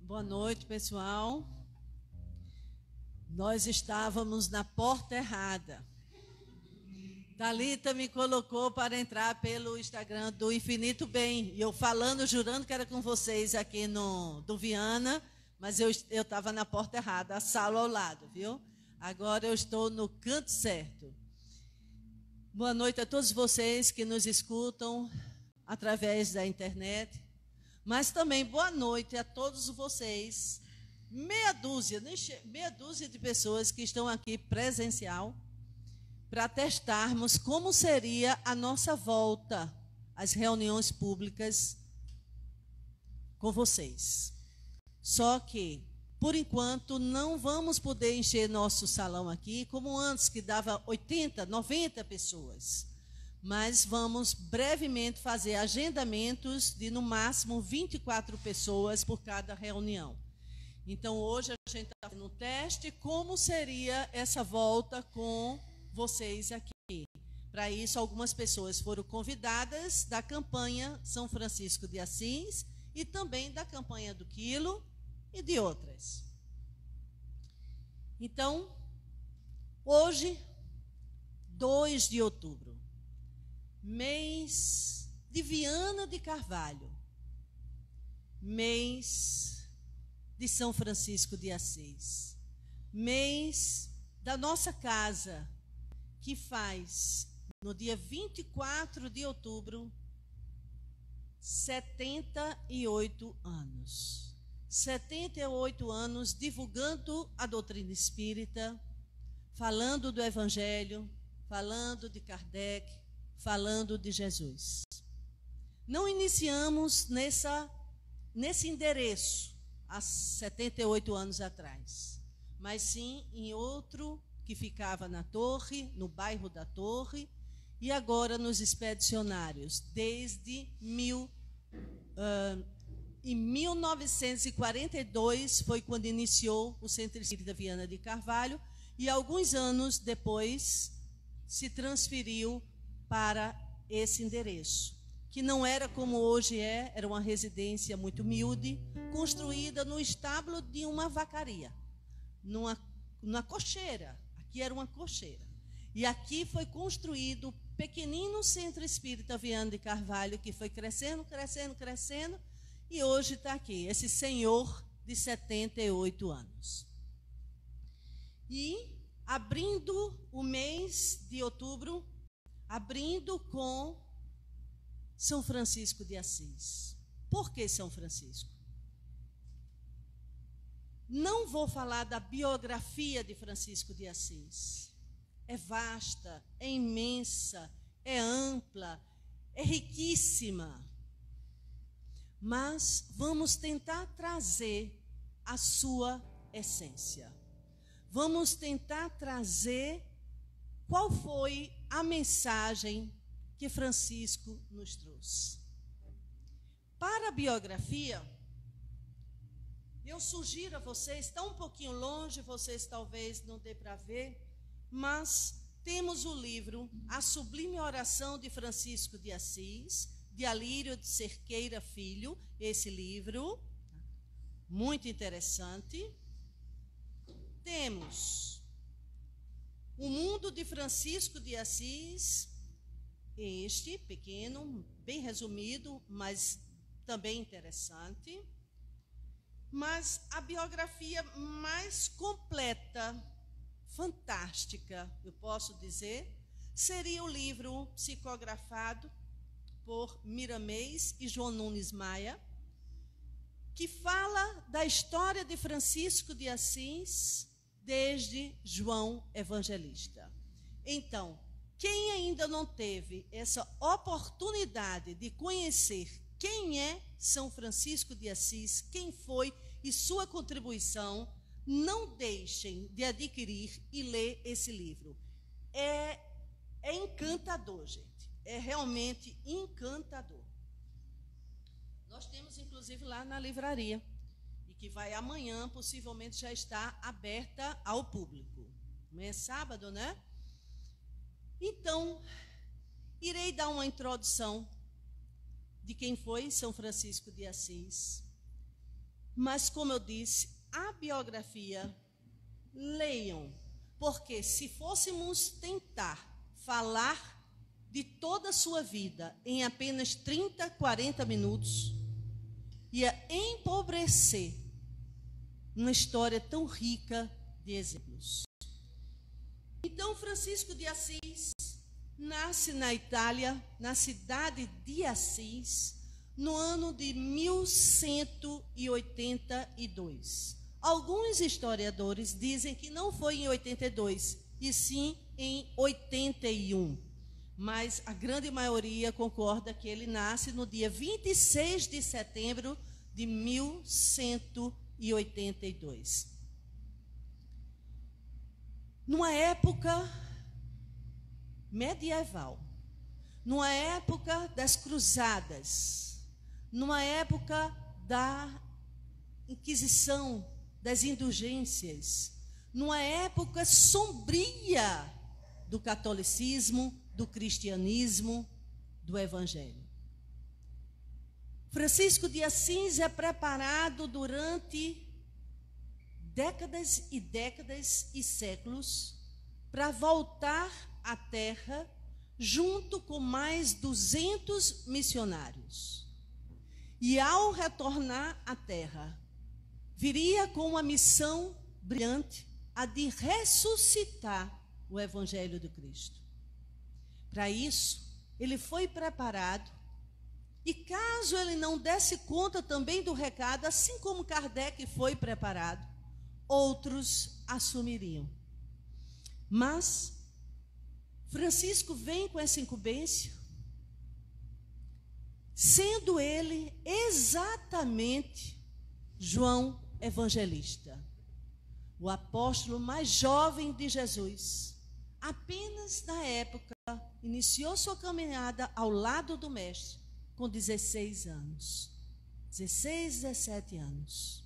Boa noite, pessoal. Nós estávamos na porta errada. Thalita me colocou para entrar pelo Instagram do Infinito Bem. E eu falando, jurando que era com vocês aqui do Viana, mas eu estava na porta errada, a sala ao lado, viu? Agora eu estou no canto certo. Boa noite a todos vocês que nos escutam através da internet. Mas também boa noite a todos vocês, meia dúzia de pessoas que estão aqui presencial, para testarmos como seria a nossa volta às reuniões públicas com vocês. Só que, por enquanto, não vamos poder encher nosso salão aqui, como antes, que dava 80, 90 pessoas. Mas vamos brevemente fazer agendamentos de, no máximo, 24 pessoas por cada reunião. Então, hoje a gente está fazendo um teste, como seria essa volta com vocês aqui. Para isso, algumas pessoas foram convidadas da campanha São Francisco de Assis e também da campanha do Quilo e de outras. Então, hoje, 2 de outubro, mês de Viana de Carvalho, mês de São Francisco de Assis, mês da nossa casa, que faz, no dia 24 de outubro, 78 anos. 78 anos divulgando a doutrina espírita, falando do Evangelho, falando de Kardec, falando de Jesus. Não iniciamos nesse endereço há 78 anos atrás, mas sim em outro que ficava na Torre, no bairro da Torre, e agora nos expedicionários, desde em 1942 foi quando iniciou o Centro Espírita Viana de Carvalho, e alguns anos depois se transferiu para esse endereço, que não era como hoje era uma residência muito humilde, construída no estábulo de uma vacaria, numa cocheira. Aqui era uma cocheira. E aqui foi construído o pequenino Centro Espírita Viana de Carvalho, que foi crescendo, crescendo, crescendo, e hoje está aqui, esse senhor de 78 anos. E abrindo o mês de outubro, abrindo com São Francisco de Assis. Por que São Francisco? Não vou falar da biografia de Francisco de Assis. É vasta, é imensa, é ampla, é riquíssima. Mas vamos tentar trazer a sua essência. Vamos tentar trazer qual foi a mensagem que Francisco nos trouxe. Para a biografia, eu sugiro a vocês, está um pouquinho longe, vocês talvez não dê para ver, mas temos o livro A Sublime Oração de Francisco de Assis, de Alírio de Cerqueira Filho, esse livro, muito interessante. Temos O Mundo de Francisco de Assis, este pequeno, bem resumido, mas também interessante. Mas a biografia mais completa, fantástica, eu posso dizer, seria o livro psicografado por Miramês e João Nunes Maia, que fala da história de Francisco de Assis desde João Evangelista. Então, quem ainda não teve essa oportunidade de conhecer quem é São Francisco de Assis, quem foi e sua contribuição, não deixem de adquirir e ler esse livro. É encantador, gente. É realmente encantador. Nós temos, inclusive, lá na livraria, e que vai amanhã, possivelmente já está aberta ao público. Amanhã é sábado, né? Então, irei dar uma introdução de quem foi São Francisco de Assis, Mas, como eu disse, a biografia, leiam, porque se fôssemos tentar falar de toda a sua vida em apenas 30, 40 minutos, ia empobrecer uma história tão rica de exemplos. Então, Francisco de Assis nasce na Itália, na cidade de Assis, no ano de 1182. Alguns historiadores dizem que não foi em 82, e sim em 81. Mas a grande maioria concorda que ele nasce no dia 26 de setembro de 1182. Numa época medieval, numa época das cruzadas, numa época da Inquisição, das indulgências, numa época sombria do catolicismo, do cristianismo, do evangelho. Francisco de Assis é preparado durante décadas e décadas e séculos para voltar à terra junto com mais 200 missionários. E ao retornar à terra, viria com uma missão brilhante, a de ressuscitar o evangelho do Cristo. Para isso, ele foi preparado, e caso ele não desse conta também do recado, assim como Kardec foi preparado, outros assumiriam. Mas Francisco vem com essa incumbência, sendo ele exatamente João Evangelista, o apóstolo mais jovem de Jesus. Apenas na época iniciou sua caminhada ao lado do mestre com 16 anos. 16, 17 anos.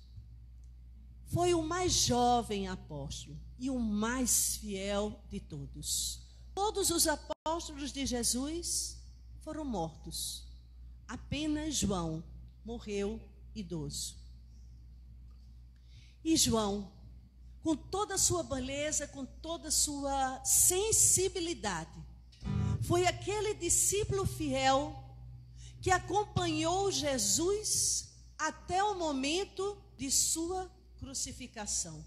Foi o mais jovem apóstolo e o mais fiel de todos. Todos os apóstolos de Jesus foram mortos. Apenas João morreu idoso. E João, com toda a sua beleza, com toda a sua sensibilidade, foi aquele discípulo fiel que acompanhou Jesus até o momento de sua crucificação.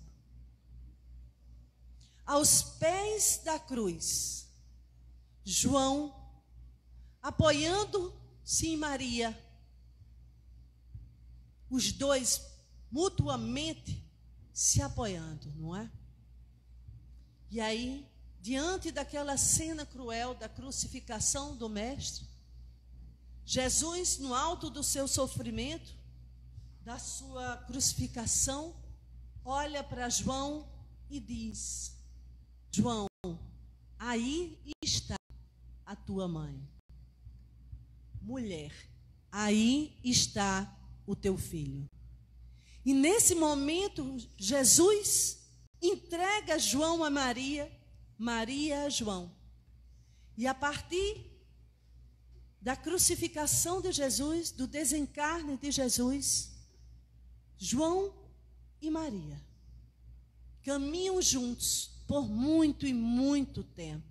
Aos pés da cruz, João, apoiando-se em Maria, os dois mutuamente se apoiando, não é? E aí, diante daquela cena cruel da crucificação do mestre, Jesus, no alto do seu sofrimento, da sua crucificação, olha para João e diz: João, aí está a tua mãe. Mulher, aí está o teu filho. E nesse momento, Jesus entrega João a Maria, Maria a João. E a partir da crucificação de Jesus, do desencarne de Jesus, João e Maria caminham juntos por muito e muito tempo,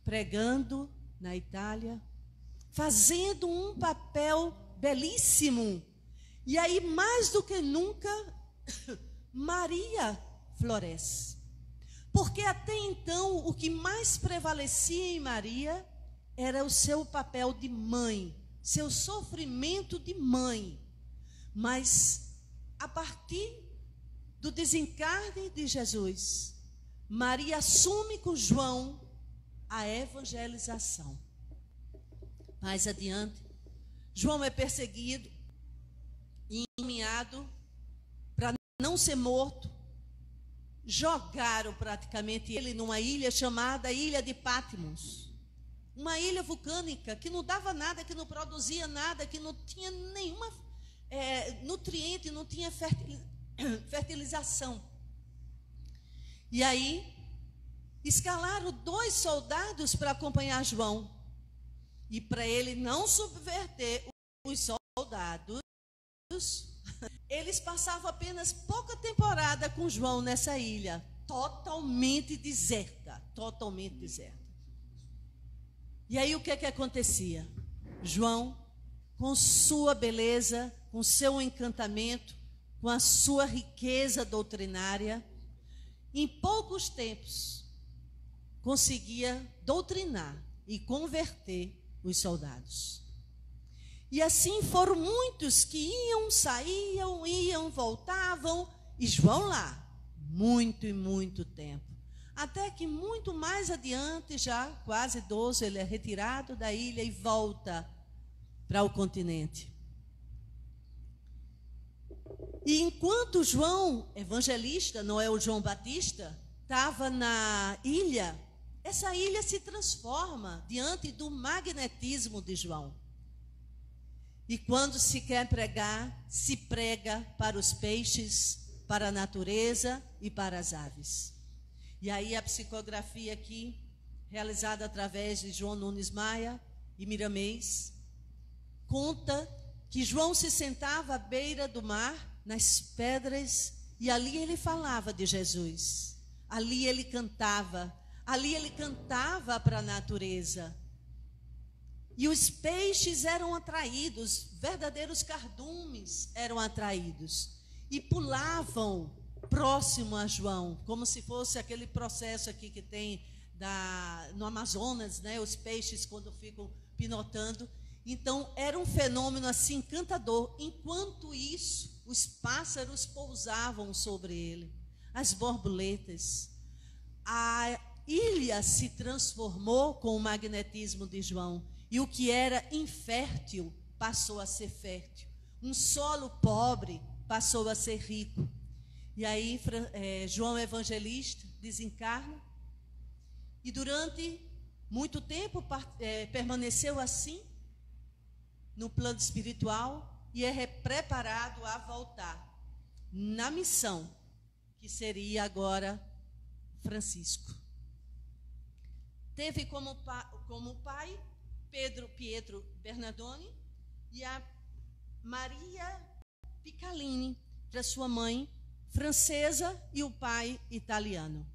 pregando na Itália, fazendo um papel belíssimo. E aí, mais do que nunca, Maria floresce. Porque até então, o que mais prevalecia em Maria era o seu papel de mãe, seu sofrimento de mãe. Mas, a partir do desencarne de Jesus, Maria assume com João a evangelização. Mais adiante, João é perseguido e encaminhado para não ser morto. Jogaram praticamente ele numa ilha chamada Ilha de Patmos. Uma ilha vulcânica que não dava nada, que não produzia nada, que não tinha nenhuma nutriente, não tinha fertilização. E aí, escalaram 2 soldados para acompanhar João. E para ele não subverter os soldados, Eles passavam apenas pouca temporada com João nessa ilha, totalmente deserta, totalmente deserta. E aí o que é que acontecia? João, com sua beleza, com seu encantamento, com a sua riqueza doutrinária, em poucos tempos conseguia doutrinar e converter os soldados. E assim foram muitos que iam, saíam, iam, voltavam, e João lá, muito e muito tempo. Até que muito mais adiante, já quase idoso, ele é retirado da ilha e volta para o continente. E enquanto João, evangelista, não é o João Batista, estava na ilha, essa ilha se transforma diante do magnetismo de João. E quando se quer pregar, se prega para os peixes, para a natureza e para as aves. E aí a psicografia aqui, realizada através de João Nunes Maia e Miramês, conta que João se sentava à beira do mar, nas pedras, e ali ele falava de Jesus. Ali ele cantava para a natureza. E os peixes eram atraídos, verdadeiros cardumes eram atraídos. E pulavam próximo a João, como se fosse aquele processo aqui que tem no Amazonas, né? Os peixes quando ficam pinotando. Então era um fenômeno assim encantador. Enquanto isso, os pássaros pousavam sobre ele, as borboletas. A ilha se transformou com o magnetismo de João. E o que era infértil passou a ser fértil. Um solo pobre passou a ser rico. E aí João Evangelista desencarna. E durante muito tempo permaneceu assim, no plano espiritual, e é preparado a voltar na missão, que seria agora Francisco. Teve como pai Pietro Bernardoni e a Maria Piccolini, para sua mãe francesa e o pai italiano.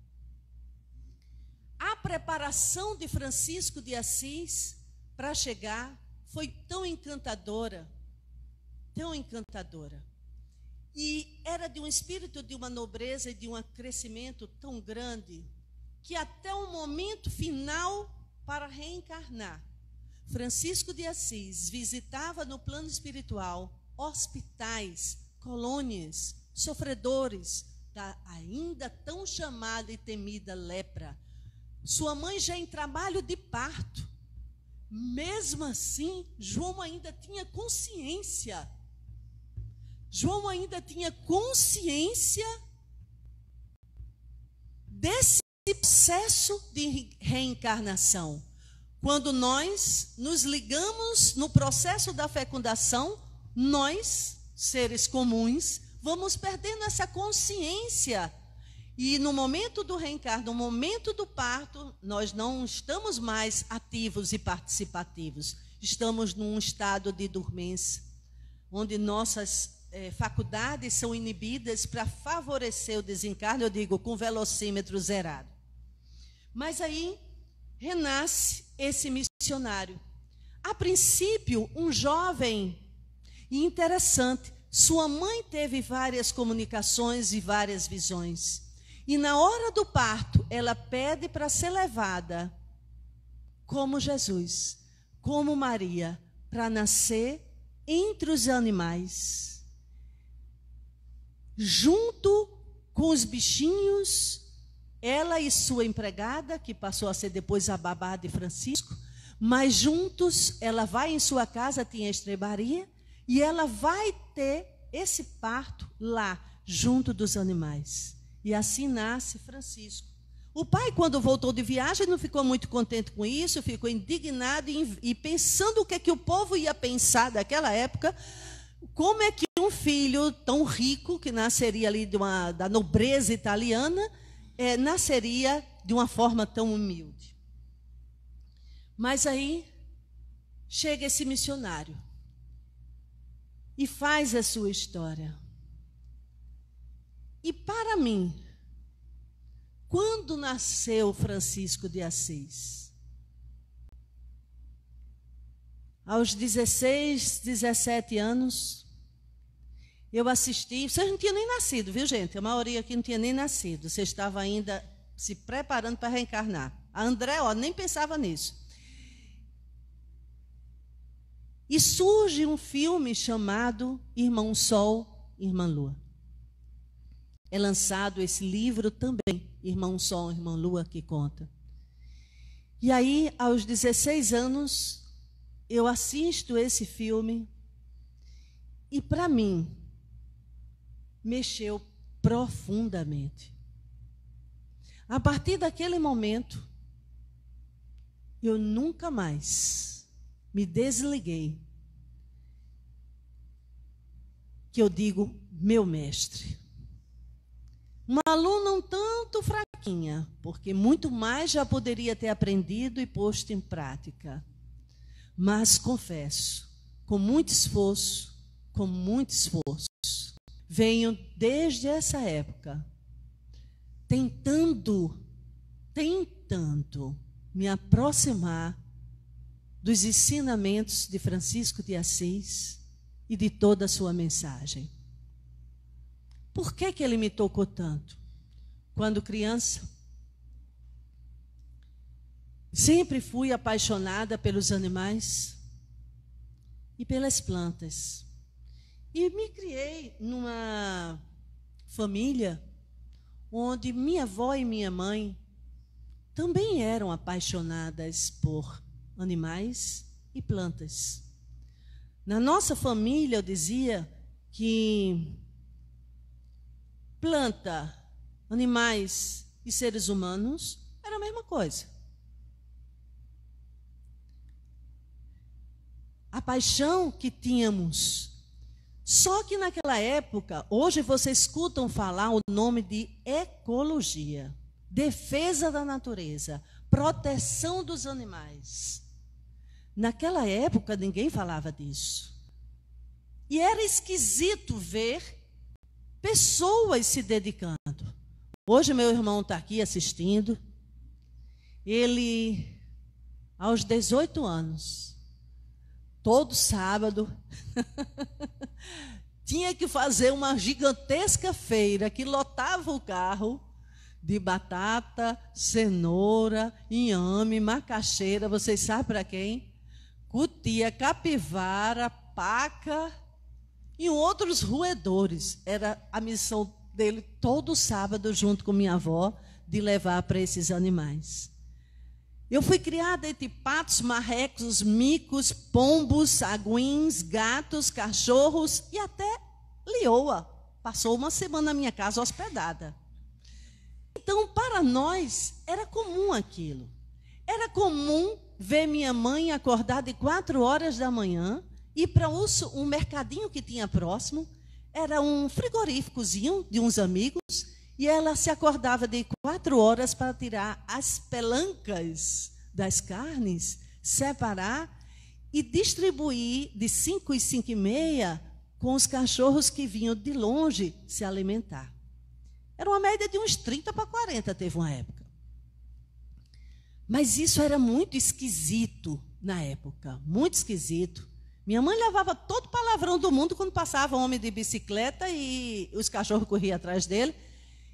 A preparação de Francisco de Assis para chegar foi tão encantadora, e era de um espírito de uma nobreza e de um crescimento tão grande, que até o momento final para reencarnar, Francisco de Assis visitava no plano espiritual hospitais, colônias, sofredores da ainda tão chamada e temida lepra. Sua mãe já em trabalho de parto. Mesmo assim, João ainda tinha consciência. João ainda tinha consciência desse processo de reencarnação. Quando nós nos ligamos no processo da fecundação, nós, seres comuns, vamos perdendo essa consciência. E no momento do reencarno, no momento do parto, nós não estamos mais ativos e participativos. Estamos num estado de dormência, onde nossas faculdades são inibidas para favorecer o desencarne, eu digo, com velocímetro zerado. Mas aí renasce esse missionário. A princípio, um jovem e interessante. Sua mãe teve várias comunicações e várias visões. E na hora do parto, ela pede para ser levada como Jesus, como Maria, para nascer entre os animais. Junto com os bichinhos, ela e sua empregada, que passou a ser depois a babá de Francisco, mas juntos, ela vai em sua casa, tinha estrebaria, e ela vai ter esse parto lá, junto dos animais. E assim nasce Francisco. O pai, quando voltou de viagem, não ficou muito contente com isso, ficou indignado e pensando o que é que o povo ia pensar daquela época, como é que um filho tão rico, que nasceria ali da nobreza italiana, nasceria de uma forma tão humilde. Mas aí chega esse missionário. e faz a sua história. E para mim, quando nasceu Francisco de Assis? Aos 16, 17 anos, eu assisti. Vocês não tinham nem nascido, viu, gente? A maioria aqui não tinha nem nascido. Você estava ainda se preparando para reencarnar. A André, nem pensava nisso. E surge um filme chamado Irmão Sol, Irmã Lua. É lançado esse livro também, Irmão Sol, Irmã Lua, que conta. E aí, aos 16 anos, eu assisto esse filme e, para mim, mexeu profundamente. A partir daquele momento, eu nunca mais me desliguei, que eu digo, meu mestre. Uma aluna um tanto fraquinha, porque muito mais já poderia ter aprendido e posto em prática. Mas confesso, com muito esforço, venho desde essa época tentando me aproximar dos ensinamentos de Francisco de Assis e de toda a sua mensagem. Por que ele me tocou tanto? Quando criança, sempre fui apaixonada pelos animais e pelas plantas. E me criei numa família onde minha avó e minha mãe também eram apaixonadas por animais e plantas. Na nossa família, eu dizia que planta, animais e seres humanos era a mesma coisa. A paixão que tínhamos. Só que naquela época, hoje vocês escutam falar o nome de ecologia, defesa da natureza, proteção dos animais. Naquela época, ninguém falava disso. E era esquisito ver pessoas se dedicando. Hoje meu irmão está aqui assistindo. Ele, aos 18 anos, todo sábado, tinha que fazer uma gigantesca feira que lotava o carro de batata, cenoura, inhame, macaxeira. Vocês sabem para quem? Cutia, capivara, paca e outros roedores. Era a missão dele todo sábado, junto com minha avó, de levar para esses animais. Eu fui criada entre patos, marrecos, micos, pombos, aguins, gatos, cachorros e até leoa. Passou uma semana na minha casa hospedada. Então, para nós, era comum aquilo. Era comum ver minha mãe acordar de 4 horas da manhã, ir para um mercadinho que tinha próximo. Era um frigoríficozinho de uns amigos, e ela se acordava de 4 horas para tirar as pelancas das carnes, separar e distribuir de 5 e 5 e meia com os cachorros que vinham de longe se alimentar. Era uma média de uns 30 para 40, teve uma época. Mas isso era muito esquisito na época, muito esquisito. Minha mãe levava todo o palavrão do mundo quando passava um homem de bicicleta e os cachorros corriam atrás dele.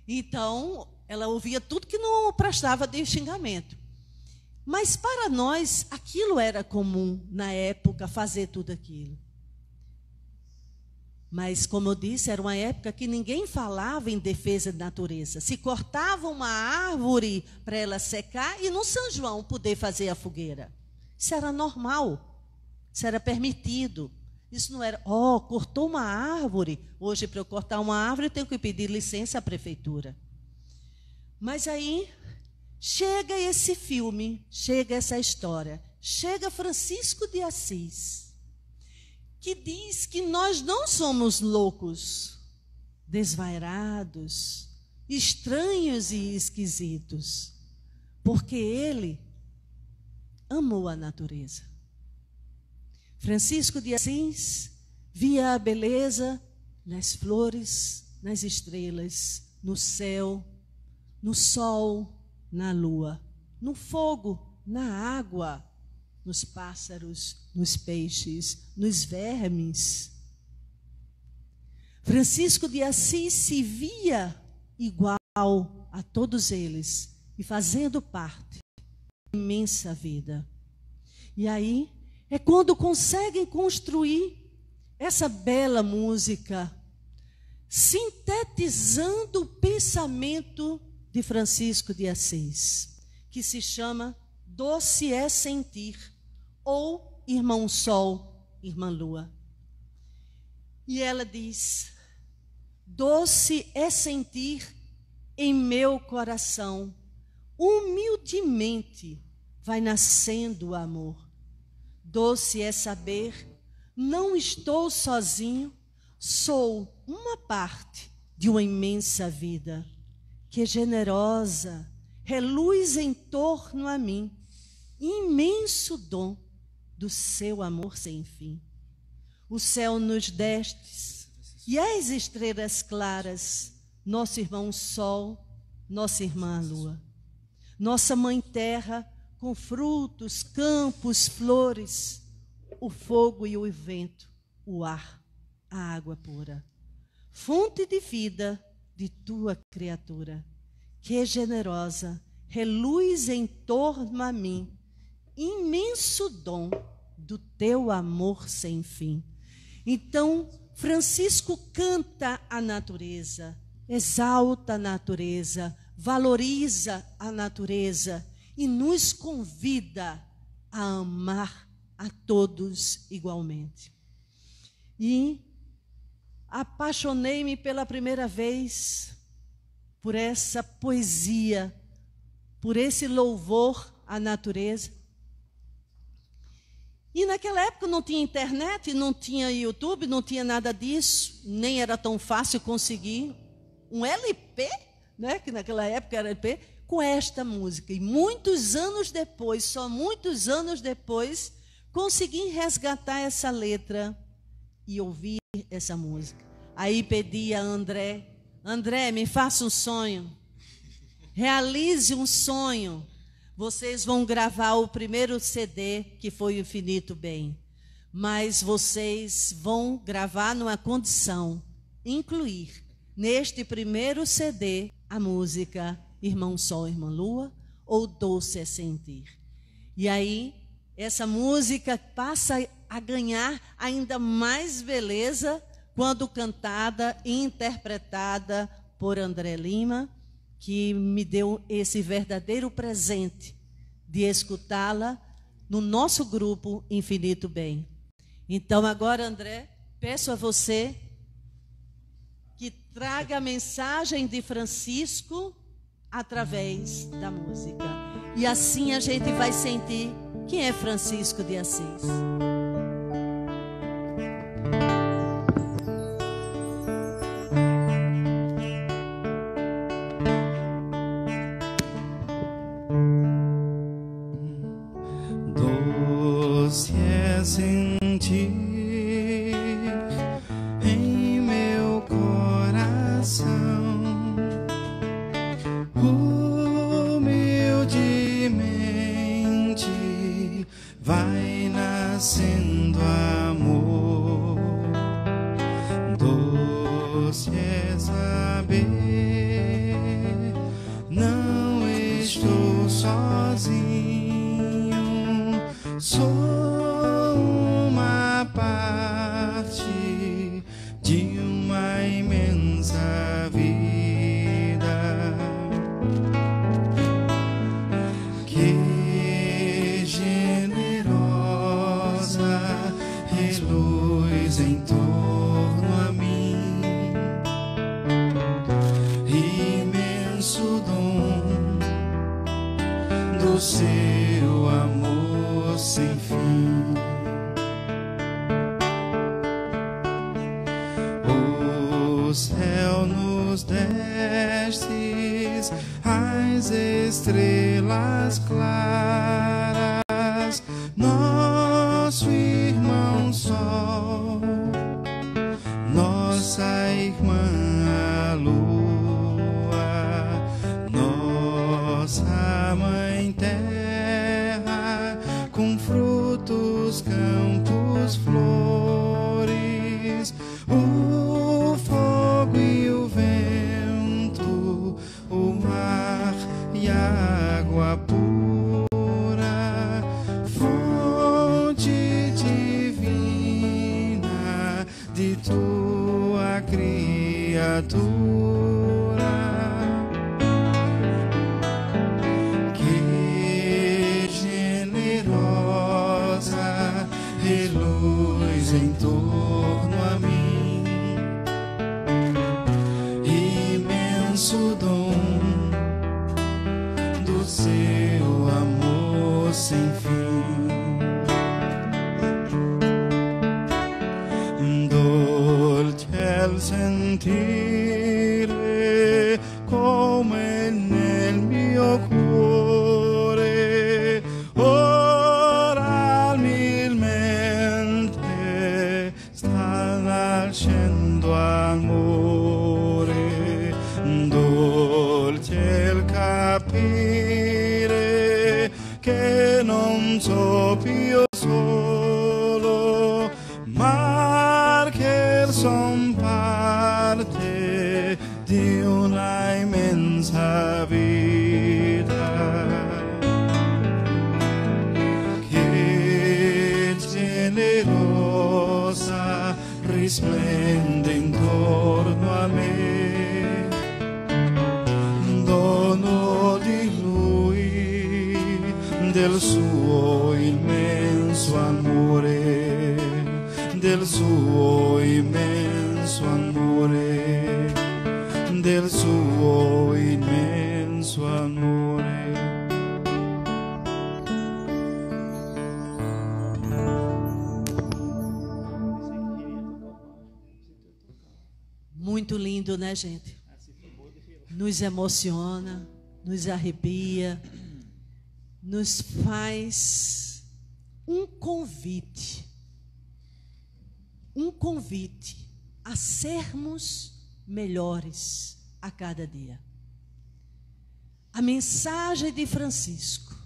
Então, ela ouvia tudo que não prestava de xingamento. Mas para nós, aquilo era comum na época, fazer tudo aquilo. Mas, como eu disse, era uma época que ninguém falava em defesa da natureza. Se cortava uma árvore para ela secar e no São João poder fazer a fogueira. Isso era normal, isso era permitido. Isso não era, cortou uma árvore. Hoje, para eu cortar uma árvore, eu tenho que pedir licença à prefeitura. Mas aí, chega esse filme, chega essa história. Chega Francisco de Assis, que diz que nós não somos loucos, desvairados, estranhos e esquisitos, porque ele amou a natureza. Francisco de Assis via a beleza nas flores, nas estrelas, no céu, no sol, na lua, no fogo, na água, nos pássaros, nos peixes, nos vermes. Francisco de Assis se via igual a todos eles e fazendo parte da imensa vida. E aí é quando conseguem construir essa bela música, sintetizando o pensamento de Francisco de Assis, que se chama Doce é Sentir, ou Irmão Sol, Irmã Lua. E ela diz: doce é sentir em meu coração, humildemente vai nascendo o amor. Doce é saber, não estou sozinho, sou uma parte de uma imensa vida, que é generosa, reluz em torno a mim, imenso dom do seu amor sem fim. O céu nos destes, e as estrelas claras, nosso irmão Sol, nossa irmã Lua. Nossa Mãe Terra, com frutos, campos, flores, o fogo e o vento, o ar, a água pura. Fonte de vida de tua criatura, que é generosa, reluz em torno a mim, imenso dom do teu amor sem fim. Então, Francisco canta a natureza, exalta a natureza, valoriza a natureza e nos convida a amar a todos igualmente. E apaixonei-me pela primeira vez por essa poesia, por esse louvor à natureza. E naquela época não tinha internet, não tinha YouTube, não tinha nada disso, nem era tão fácil conseguir um LP, né, que naquela época era LP, com esta música. E muitos anos depois, só muitos anos depois, consegui resgatar essa letra e ouvir essa música. Aí pedi a André, me faça um sonho, realize um sonho. Vocês vão gravar o primeiro CD, que foi o Infinito Bem. Mas vocês vão gravar numa condição, incluir neste primeiro CD a música Irmão Sol, Irmã Lua, ou Doce é Sentir. E aí, essa música passa a ganhar ainda mais beleza quando cantada e interpretada por André Lima, que me deu esse verdadeiro presente de escutá-la no nosso grupo Infinito Bem. Então, agora, André, peço a você que traga a mensagem de Francisco através da música. E assim a gente vai sentir quem é Francisco de Assis. Doce é sentir em meu coração, humildemente vai nascendo amor. Doce é saber, não estou sozinho, sou uma parte de uma imensa vida, que generosa reluz em torno a mim, imenso dom do seu amor sem fim. O céu nos destes, as estrelas claras, nosso irmão Sol, nossa mãe terra, com frutos, campos, flores, o fogo e o vento, o mar e a água pura, fonte divina de tua criatura. Em torno a mim, imenso dom do seu amor sem fim. Dolce sentire come nel mio cuore ora sta nascendo amore, dolce il capire che non so più solo, ma che son parte di una immensa vita. Che generosa risplende intorno a me, dono di lui, del suo immenso amore, del suo immenso amore, del suo immenso amore. Muito lindo, né, gente? Nos emociona, nos arrepia, nos faz um convite a sermos melhores a cada dia. A mensagem de Francisco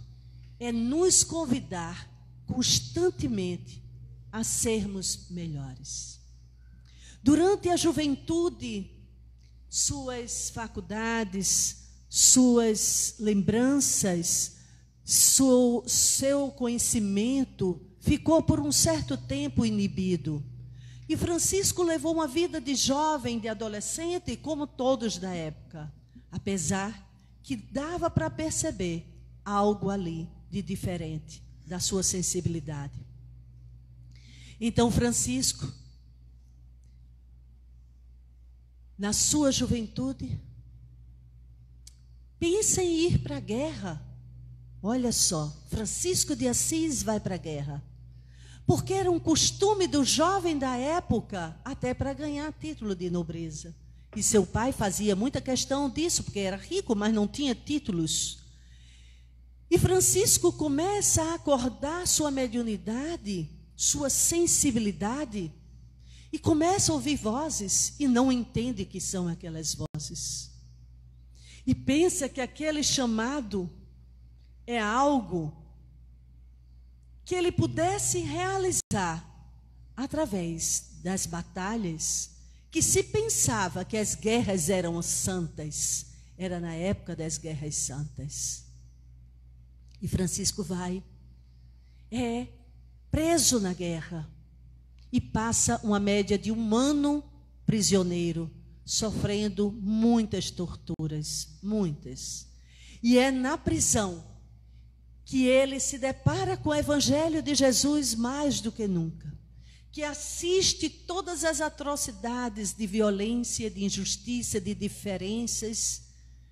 é nos convidar constantemente a sermos melhores. Durante a juventude, suas faculdades, suas lembranças, seu conhecimento ficou por um certo tempo inibido. E Francisco levou uma vida de jovem, de adolescente, como todos da época, apesar que dava para perceber algo ali de diferente da sua sensibilidade. Então Francisco, na sua juventude, pensa em ir para a guerra. Olha só, Francisco de Assis vai para a guerra. Porque era um costume do jovem da época, até para ganhar título de nobreza. E seu pai fazia muita questão disso, porque era rico, mas não tinha títulos. E Francisco começa a acordar sua mediunidade, sua sensibilidade, e começa a ouvir vozes e não entende que são aquelas vozes. E pensa que aquele chamado é algo que ele pudesse realizar através das batalhas, que se pensava que as guerras eram santas, era na época das guerras santas. E Francisco vai, é preso na guerra, e passa uma média de 1 ano prisioneiro, sofrendo muitas torturas, muitas. E é na prisão que ele se depara com o Evangelho de Jesus mais do que nunca, que assiste todas as atrocidades de violência, de injustiça, de diferenças,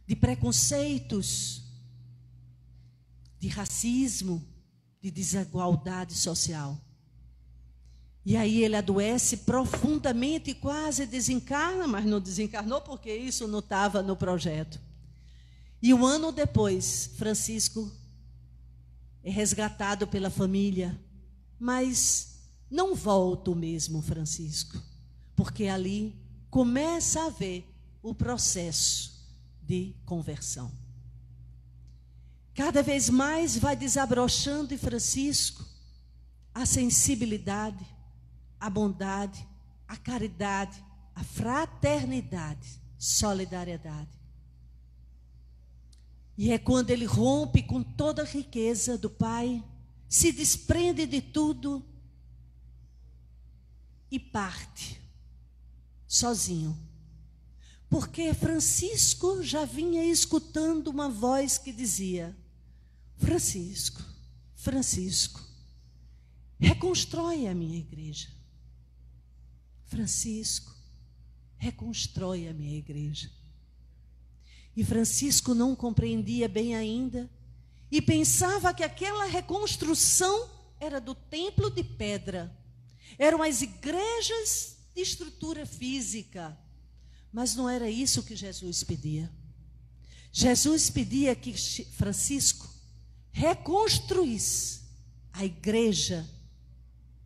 de preconceitos, de racismo, de desigualdade social. E aí ele adoece profundamente e quase desencarna, mas não desencarnou porque isso não estava no projeto. E 1 ano depois, Francisco é resgatado pela família, mas não volta o mesmo Francisco, porque ali começa a haver o processo de conversão. cada vez mais vai desabrochando em Francisco a sensibilidade, a bondade, a caridade, a fraternidade, solidariedade. E é quando ele rompe com toda a riqueza do Pai, se desprende de tudo e parte sozinho. Porque Francisco já vinha escutando uma voz que dizia: Francisco, Francisco, reconstrói a minha igreja. Francisco, reconstrói a minha igreja. E Francisco não compreendia bem ainda e pensava que aquela reconstrução era do templo de pedra, eram as igrejas de estrutura física, mas não era isso que Jesus pedia. Jesus pedia que Francisco reconstruísse a igreja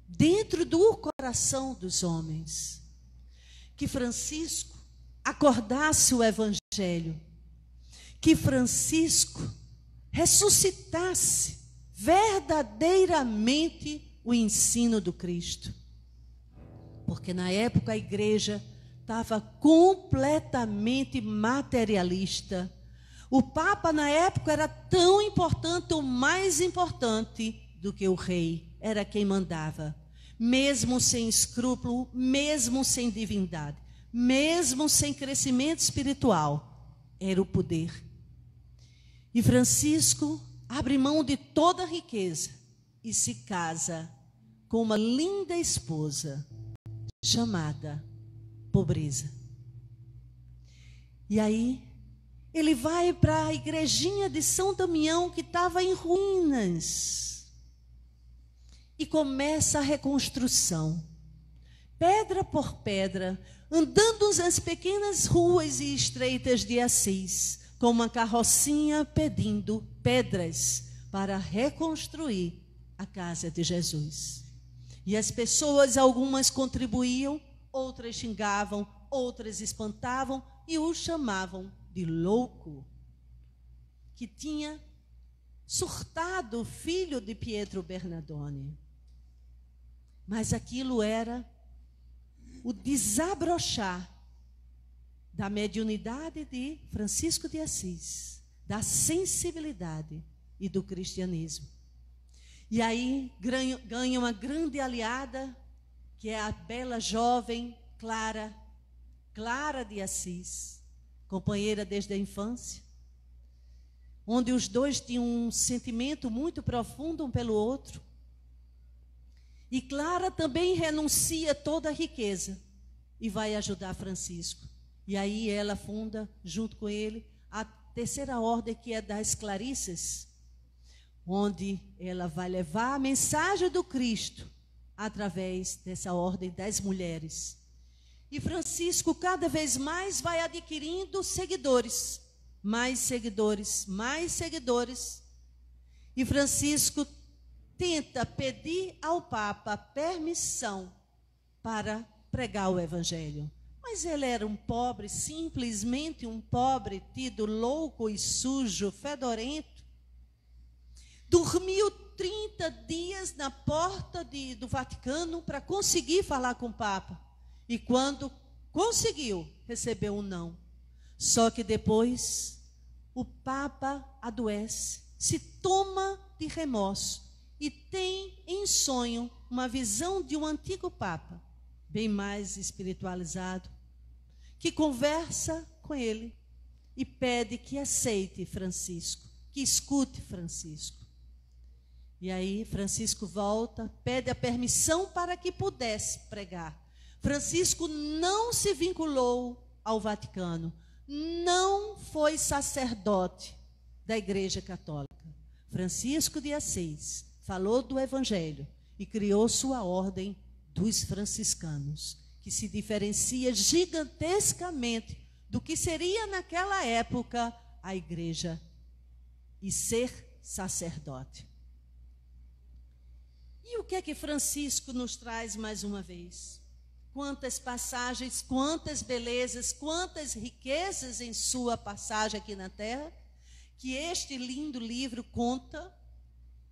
dentro do coração dos homens, que Francisco acordasse o evangelho, que Francisco ressuscitasse verdadeiramente o ensino do Cristo. Porque na época a igreja estava completamente materialista. O Papa na época era tão importante ou mais importante do que o rei, era quem mandava. Mesmo sem escrúpulo, mesmo sem divindade, mesmo sem crescimento espiritual, era o poder. E Francisco abre mão de toda a riqueza e se casa com uma linda esposa chamada pobreza. E aí ele vai para a igrejinha de São Damião, que estava em ruínas, e começa a reconstrução, pedra por pedra, andando nas pequenas ruas e estreitas de Assis, com uma carrocinha pedindo pedras para reconstruir a casa de Jesus. E as pessoas, algumas contribuíam, outras xingavam, outras espantavam e o chamavam de louco, que tinha surtado o filho de Pietro Bernardone. Mas aquilo era o desabrochar da mediunidade de Francisco de Assis, da sensibilidade e do cristianismo. E aí ganha uma grande aliada, que é a bela jovem Clara de Assis, companheira desde a infância, onde os dois tinham um sentimento muito profundo um pelo outro. E Clara também renuncia toda a riqueza e vai ajudar Francisco. E aí ela funda, junto com ele, a terceira ordem, que é das Clarissas, onde ela vai levar a mensagem do Cristo através dessa ordem das mulheres. E Francisco cada vez mais vai adquirindo seguidores, mais seguidores, mais seguidores. E Francisco tenta pedir ao Papa permissão para pregar o Evangelho. Mas ele era um pobre, simplesmente um pobre, tido louco e sujo, fedorento. Dormiu 30 dias na porta do Vaticano para conseguir falar com o Papa. E quando conseguiu, recebeu um não. Só que depois o Papa adoece, se toma de remorso e tem em sonho uma visão de um antigo Papa, bem mais espiritualizado, que conversa com ele e pede que aceite Francisco, que escute Francisco. E aí Francisco volta, pede a permissão para que pudesse pregar. Francisco não se vinculou ao Vaticano, não foi sacerdote da Igreja Católica. Francisco de Assis falou do Evangelho e criou sua ordem dos franciscanos, que se diferencia gigantescamente do que seria naquela época a igreja e ser sacerdote. E o que é que Francisco nos traz mais uma vez? Quantas passagens, quantas belezas, quantas riquezas em sua passagem aqui na terra, que este lindo livro conta,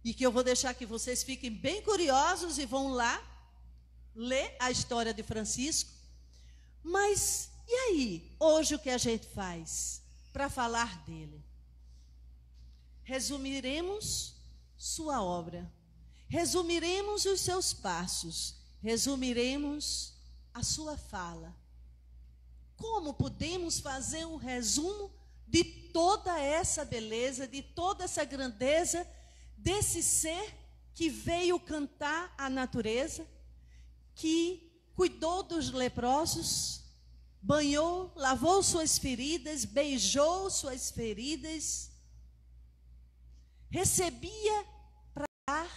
e que eu vou deixar que vocês fiquem bem curiosos e vão lá ler a história de Francisco. Mas, e aí? Hoje o que a gente faz para falar dele? Resumiremos sua obra, resumiremos os seus passos, resumiremos a sua fala. Como podemos fazer um resumo de toda essa beleza, de toda essa grandeza desse ser que veio cantar a natureza, que cuidou dos leprosos, banhou, lavou suas feridas, beijou suas feridas, recebia para dar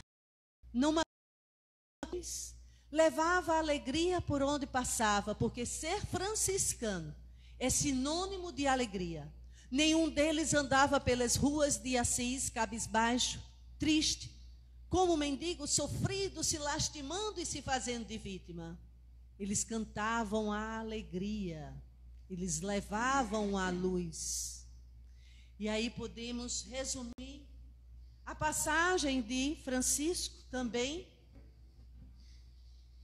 numa cruz, levava alegria por onde passava, porque ser franciscano é sinônimo de alegria. Nenhum deles andava pelas ruas de Assis cabisbaixo, triste, como mendigo sofrido, se lastimando e se fazendo de vítima. Eles cantavam a alegria, eles levavam a luz. E aí podemos resumir a passagem de Francisco também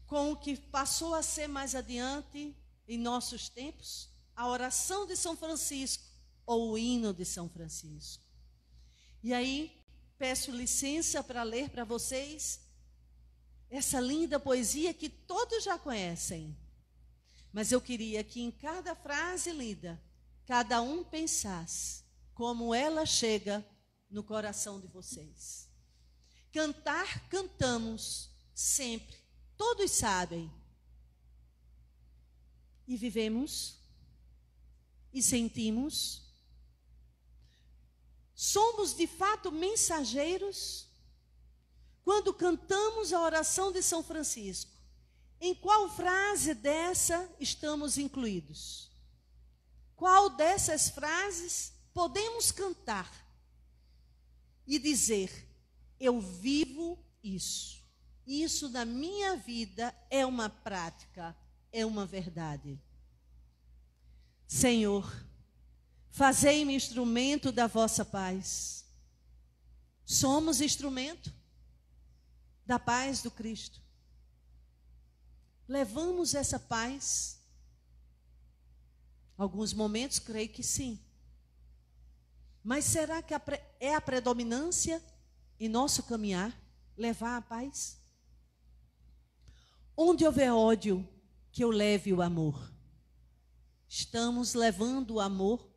com o que passou a ser mais adiante em nossos tempos, a oração de São Francisco ou o hino de São Francisco. E aí peço licença para ler para vocês essa linda poesia que todos já conhecem. Mas eu queria que em cada frase lida, cada um pensasse como ela chega no coração de vocês. Cantar, cantamos sempre, todos sabem. E vivemos, e sentimos. Somos de fato mensageiros quando cantamos a oração de São Francisco. Em qual frase dessa estamos incluídos? Qual dessas frases podemos cantar e dizer: eu vivo isso? Isso na minha vida é uma prática, é uma verdade. Senhor, fazei-me instrumento da vossa paz. Somos instrumento da paz do Cristo. Levamos essa paz? Alguns momentos creio que sim. Mas será que é a predominância em nosso caminhar levar a paz? Onde houver ódio, que eu leve o amor. Estamos levando o amor?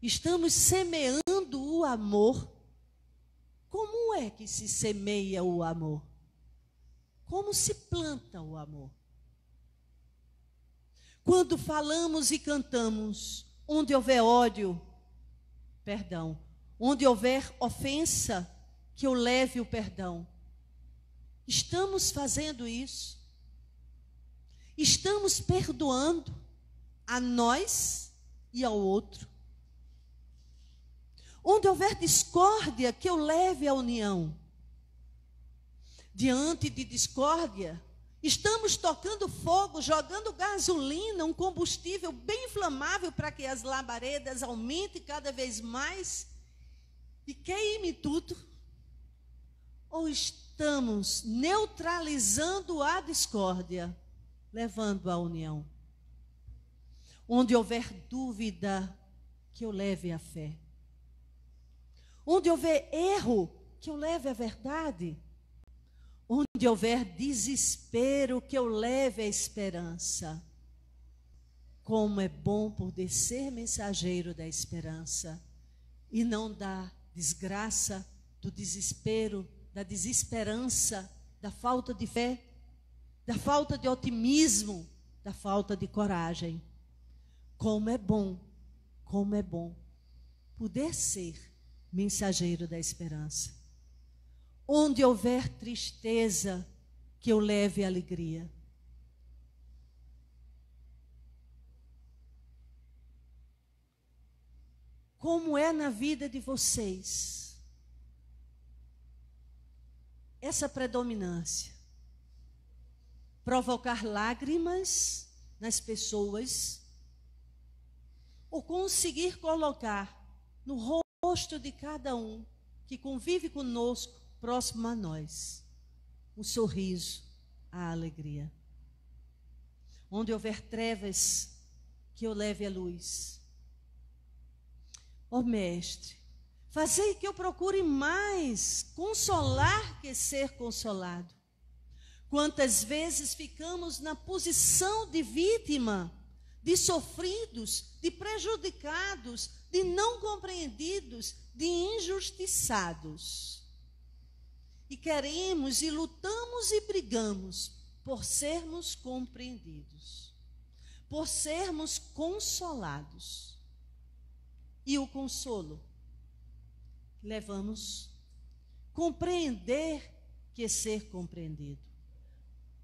Estamos semeando o amor? Como é que se semeia o amor? Como se planta o amor? Quando falamos e cantamos, onde houver ódio, perdão. Onde houver ofensa, que eu leve o perdão. Estamos fazendo isso? Estamos perdoando a nós e ao outro? Onde houver discórdia, que eu leve a união. Diante de discórdia, estamos tocando fogo, jogando gasolina, um combustível bem inflamável para que as labaredas aumentem cada vez mais e queime tudo? Ou estamos neutralizando a discórdia, levando a união? Onde houver dúvida, que eu leve a fé. Onde houver erro, que eu leve a verdade. Onde houver desespero, que eu leve a esperança. Como é bom poder ser mensageiro da esperança e não da desgraça, do desespero, da desesperança, da falta de fé, da falta de otimismo, da falta de coragem. Como é bom poder ser mensageiro da esperança. Onde houver tristeza, que eu leve alegria. Como é na vida de vocês essa predominância? Provocar lágrimas nas pessoas ou conseguir colocar no rosto rosto de cada um que convive conosco, próximo a nós, um sorriso, a alegria. Onde houver trevas, que eu leve a luz. Ó Mestre, fazei que eu procure mais consolar que ser consolado. Quantas vezes ficamos na posição de vítima, de sofridos, de prejudicados, de não compreendidos, de injustiçados. E queremos e lutamos e brigamos por sermos compreendidos, por sermos consolados. E o consolo levamos compreender que ser compreendido,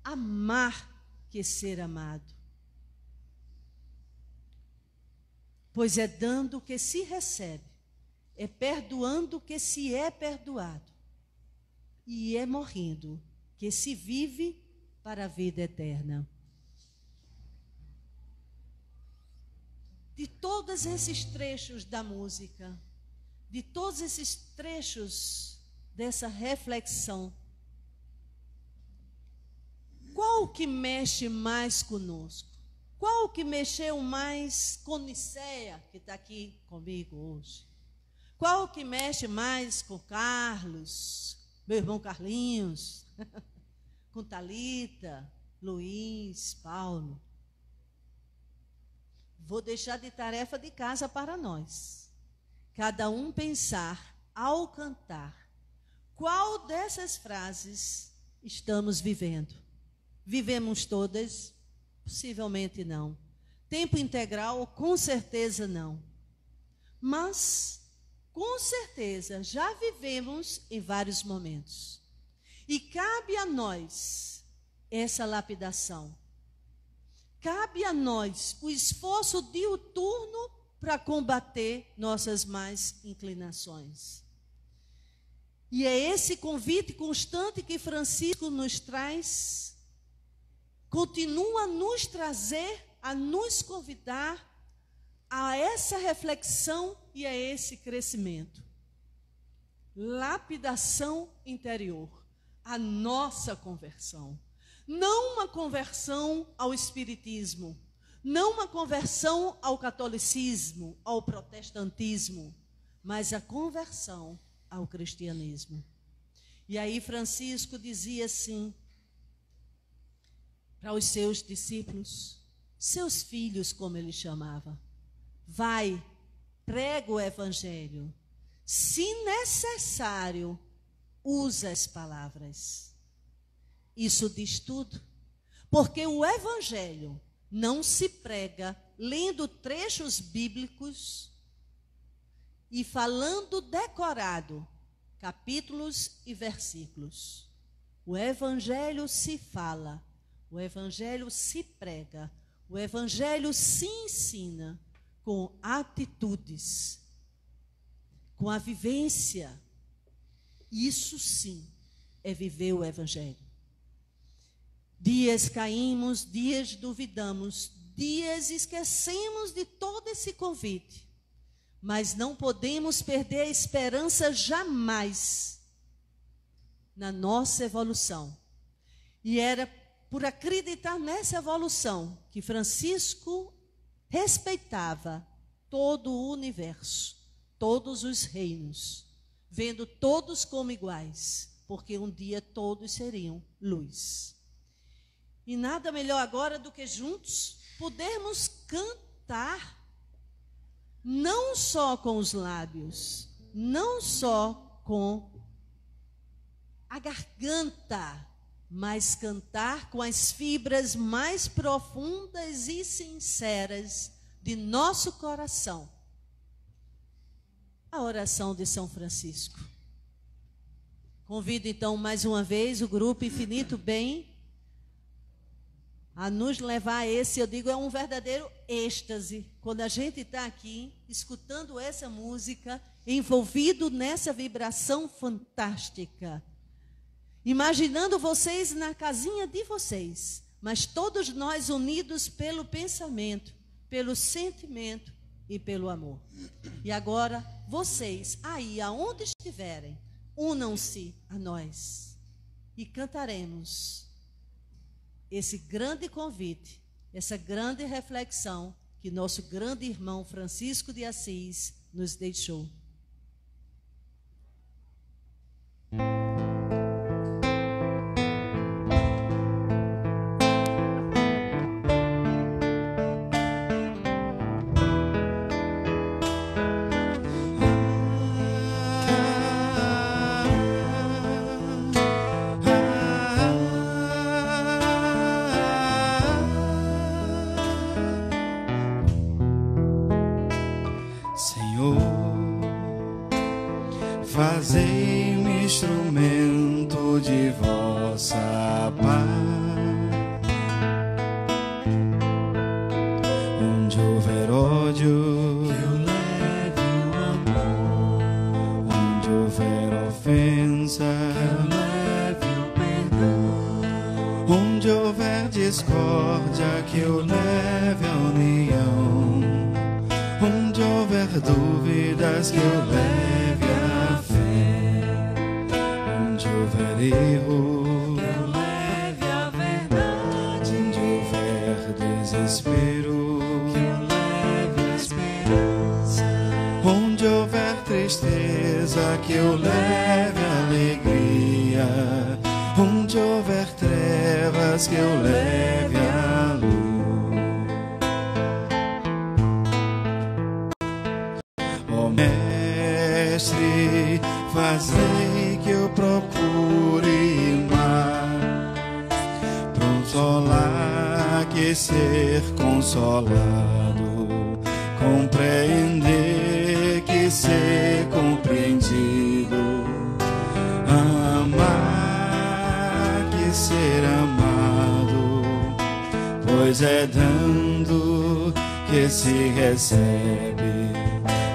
amar que ser amado. Pois é dando que se recebe, é perdoando que se é perdoado, e é morrendo que se vive para a vida eterna. De todos esses trechos da música, de todos esses trechos dessa reflexão, qual que mexe mais conosco? Qual que mexeu mais com Nicéia, que está aqui comigo hoje? Qual que mexe mais com Carlos, meu irmão Carlinhos, com Thalita, Luiz, Paulo? Vou deixar de tarefa de casa para nós. Cada um pensar, ao cantar, qual dessas frases estamos vivendo. Vivemos todas? Possivelmente não. Tempo integral, com certeza não. Mas, com certeza, já vivemos em vários momentos. E cabe a nós essa lapidação. Cabe a nós o esforço diuturno para combater nossas más inclinações. E é esse convite constante que Francisco nos traz, continua a nos trazer, a nos convidar a essa reflexão e a esse crescimento. Lapidação interior, a nossa conversão. Não uma conversão ao espiritismo, não uma conversão ao catolicismo, ao protestantismo, mas a conversão ao cristianismo. E aí Francisco dizia assim para os seus discípulos, seus filhos, como ele chamava: vai, prega o evangelho, se necessário, usa as palavras. Isso diz tudo, porque o evangelho não se prega lendo trechos bíblicos e falando decorado capítulos e versículos. O evangelho se fala, o evangelho se prega, o evangelho se ensina com atitudes, com a vivência. Isso sim é viver o evangelho. Dias caímos, dias duvidamos, dias esquecemos de todo esse convite. Mas não podemos perder a esperança jamais na nossa evolução. E era por acreditar nessa evolução que Francisco respeitava todo o universo, todos os reinos, vendo todos como iguais, porque um dia todos seriam luz. E nada melhor agora do que juntos podermos cantar, não só com os lábios, não só com a garganta, mas cantar com as fibras mais profundas e sinceras de nosso coração. A oração de São Francisco. Convido então mais uma vez o grupo Infinito Bem a nos levar a esse, eu digo, é um verdadeiro êxtase, quando a gente está aqui, escutando essa música, envolvido nessa vibração fantástica. Imaginando vocês na casinha de vocês, mas todos nós unidos pelo pensamento, pelo sentimento e pelo amor. E agora, vocês, aí aonde estiverem, unam-se a nós e cantaremos esse grande convite, essa grande reflexão que nosso grande irmão Francisco de Assis nos deixou. Fazei-me instrumento de vossa paz. Onde houver ódio, que eu leve o amor. Onde houver ofensa, que eu leve o perdão. Onde houver discórdia, que eu leve a união. Onde houver dúvidas, que eu leve a fé. Onde houver erro, que eu leve a verdade. Onde houver desespero, que eu leve a esperança. Onde houver tristeza, que eu leve a alegria. Onde houver trevas, que eu leve a luz. Mestre, fazei que eu procure mais consolar que ser consolado, compreender que ser compreendido, amar que ser amado, pois é dando que se recebe.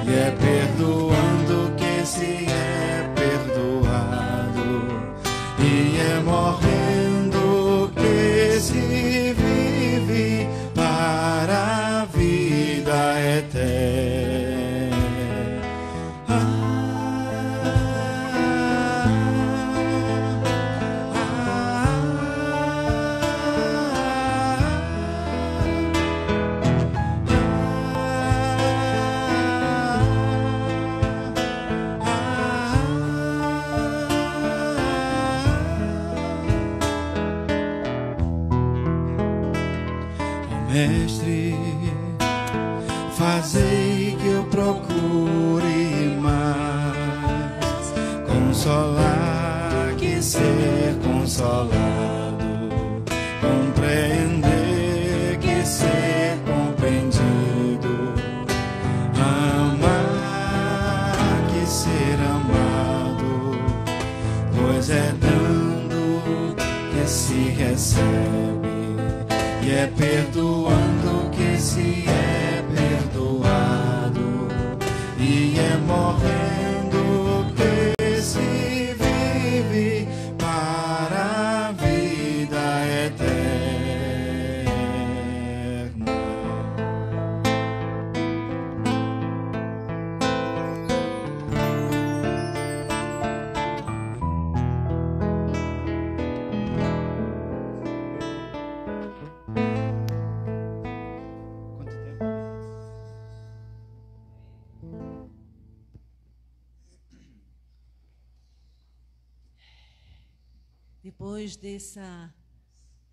E é perdoando que se é perdoado. E é morrendo que se vive para a vida eterna. Mestre, fazei que eu procure mais consolar que ser consolado, compreender que ser compreendido, amar que ser amado, pois é dando que se recebe. E é perdoando que se é perdoado. E é morrendo que se vive para a vida eterna. Depois dessa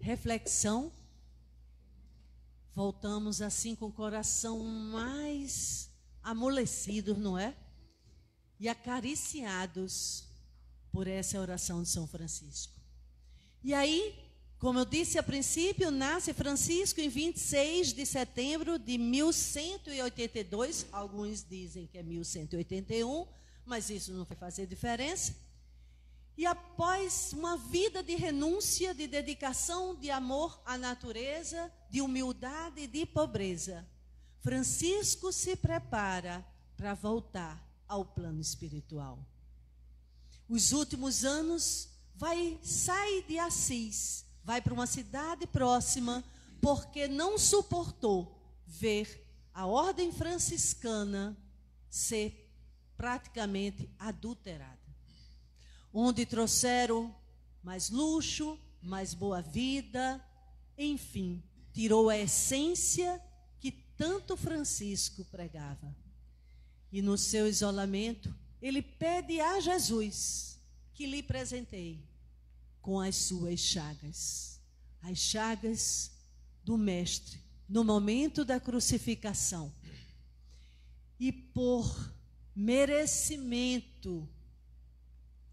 reflexão, voltamos assim com o coração mais amolecido, não é? E acariciados por essa oração de São Francisco. E aí, como eu disse a princípio, nasce Francisco em 26 de setembro de 1182. Alguns dizem que é 1181, mas isso não vai fazer diferença. E após uma vida de renúncia, de dedicação, de amor à natureza, de humildade e de pobreza, Francisco se prepara para voltar ao plano espiritual. Os últimos anos, sai de Assis, vai para uma cidade próxima, porque não suportou ver a ordem franciscana ser praticamente adulterada. Onde trouxeram mais luxo, mais boa vida, enfim, tirou a essência que tanto Francisco pregava. E no seu isolamento, ele pede a Jesus que lhe presenteie com as suas chagas. As chagas do Mestre, no momento da crucificação. E por merecimento,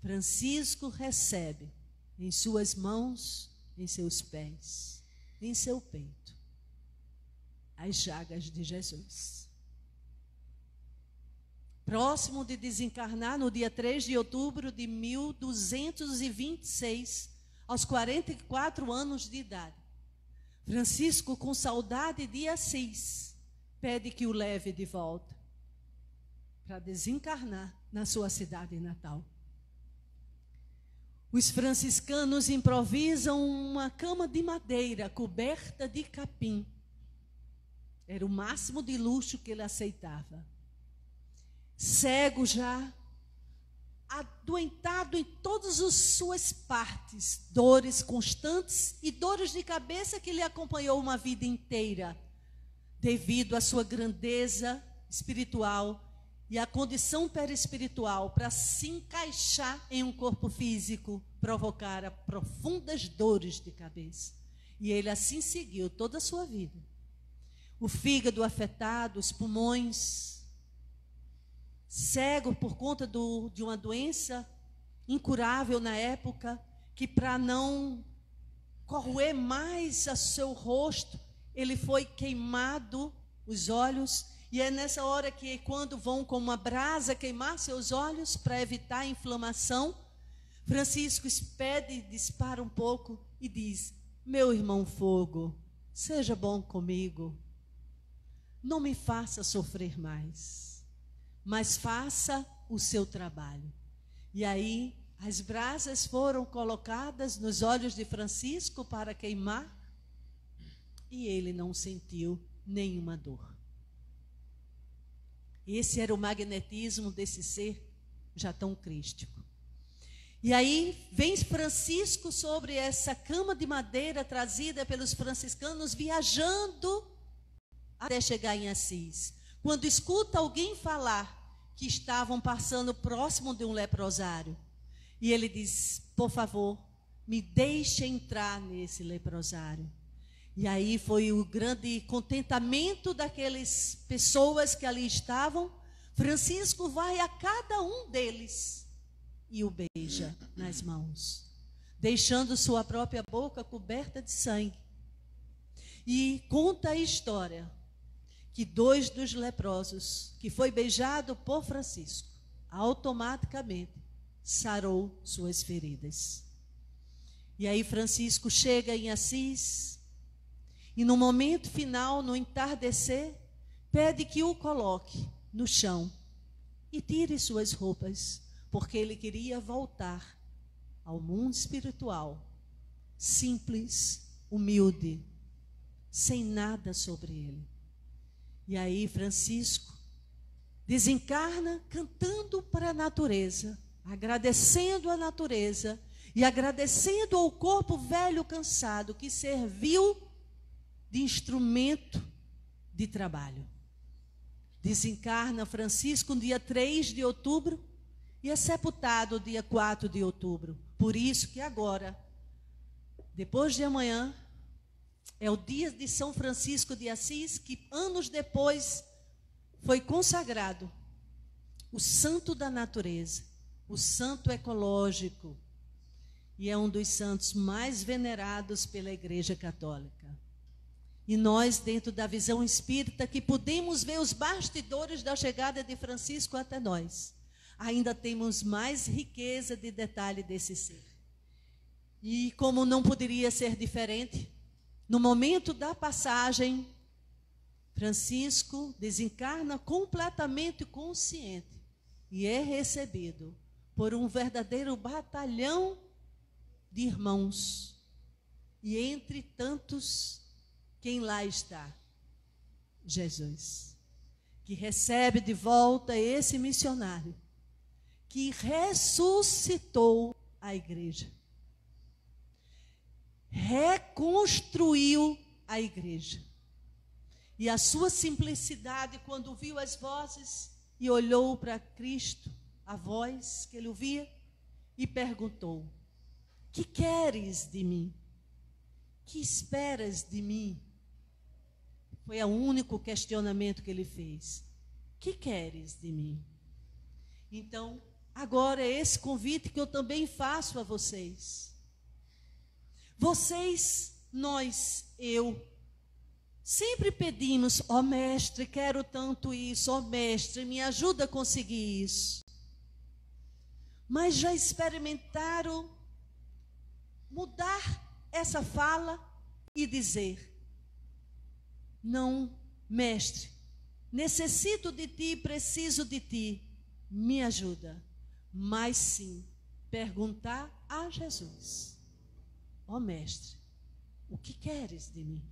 Francisco recebe em suas mãos, em seus pés, em seu peito, as chagas de Jesus. Próximo de desencarnar, no dia 3 de outubro de 1226, aos 44 anos de idade, Francisco, com saudade de Assis, pede que o leve de volta para desencarnar na sua cidade natal. Os franciscanos improvisam uma cama de madeira coberta de capim. Era o máximo de luxo que ele aceitava. Cego já, adoentado em todas as suas partes, dores constantes e dores de cabeça que lhe acompanhou uma vida inteira, devido à sua grandeza espiritual e à condição perispiritual, para se encaixar em um corpo físico, provocara profundas dores de cabeça. E ele assim seguiu toda a sua vida. O fígado afetado, os pulmões, cego por conta de uma doença incurável na época, que para não corroer mais o seu rosto, ele foi queimado os olhos. E é nessa hora que, quando vão com uma brasa queimar seus olhos para evitar a inflamação, Francisco pede, dispara um pouco e diz: meu irmão fogo, seja bom comigo, não me faça sofrer mais, mas faça o seu trabalho. E aí as brasas foram colocadas nos olhos de Francisco para queimar, e ele não sentiu nenhuma dor. Esse era o magnetismo desse ser já tão crístico. E aí vem Francisco sobre essa cama de madeira trazida pelos franciscanos, viajando até chegar em Assis. Quando escuta alguém falar que estavam passando próximo de um leprosário, e ele diz: por favor, me deixe entrar nesse leprosário. E aí foi o grande contentamento daquelas pessoas que ali estavam. Francisco vai a cada um deles e o beija nas mãos, deixando sua própria boca coberta de sangue. E conta a história que 2 dos leprosos, que foi beijado por Francisco, automaticamente sarou suas feridas. E aí Francisco chega em Assis, e no momento final, no entardecer, pede que o coloque no chão e tire suas roupas, porque ele queria voltar ao mundo espiritual, simples, humilde, sem nada sobre ele. E aí Francisco desencarna cantando para a natureza, agradecendo a natureza e agradecendo ao corpo velho cansado que serviu de instrumento de trabalho. Desencarna Francisco no dia 3 de outubro e é sepultado no dia 4 de outubro. Por isso que agora, depois de amanhã, é o dia de São Francisco de Assis, que anos depois foi consagrado o santo da natureza, o santo ecológico, e é um dos santos mais venerados pela Igreja Católica. E nós, dentro da visão espírita, que podemos ver os bastidores da chegada de Francisco até nós, ainda temos mais riqueza de detalhe desse ser. E como não poderia ser diferente, no momento da passagem, Francisco desencarna completamente consciente e é recebido por um verdadeiro batalhão de irmãos. E entre tantos, quem lá está? Jesus, que recebe de volta esse missionário, que ressuscitou a igreja, reconstruiu a igreja. E a sua simplicidade, quando viu as vozes e olhou para Cristo, a voz que ele ouvia, e perguntou: que queres de mim? Que esperas de mim? Foi o único questionamento que ele fez. Que queres de mim? Então, agora é esse convite que eu também faço a vocês. Vocês, nós, eu, sempre pedimos: ó mestre, quero tanto isso, ó mestre, me ajuda a conseguir isso. Mas já experimentaram mudar essa fala e dizer: não, mestre, necessito de ti, preciso de ti, me ajuda. Mas sim, perguntar a Jesus: ó mestre, o que queres de mim?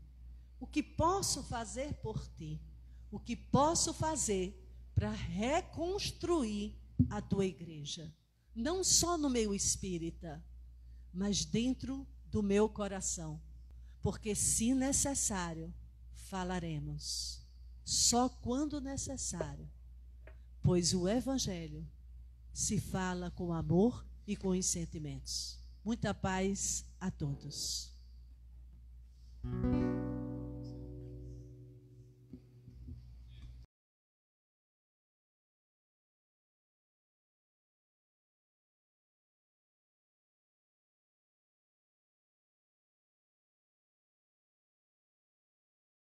O que posso fazer por ti? O que posso fazer para reconstruir a tua igreja? Não só no meio espírita, mas dentro do meu coração. Porque, se necessário, falaremos. Só quando necessário. Pois o Evangelho se fala com amor e com os sentimentos. Muita paz a todos.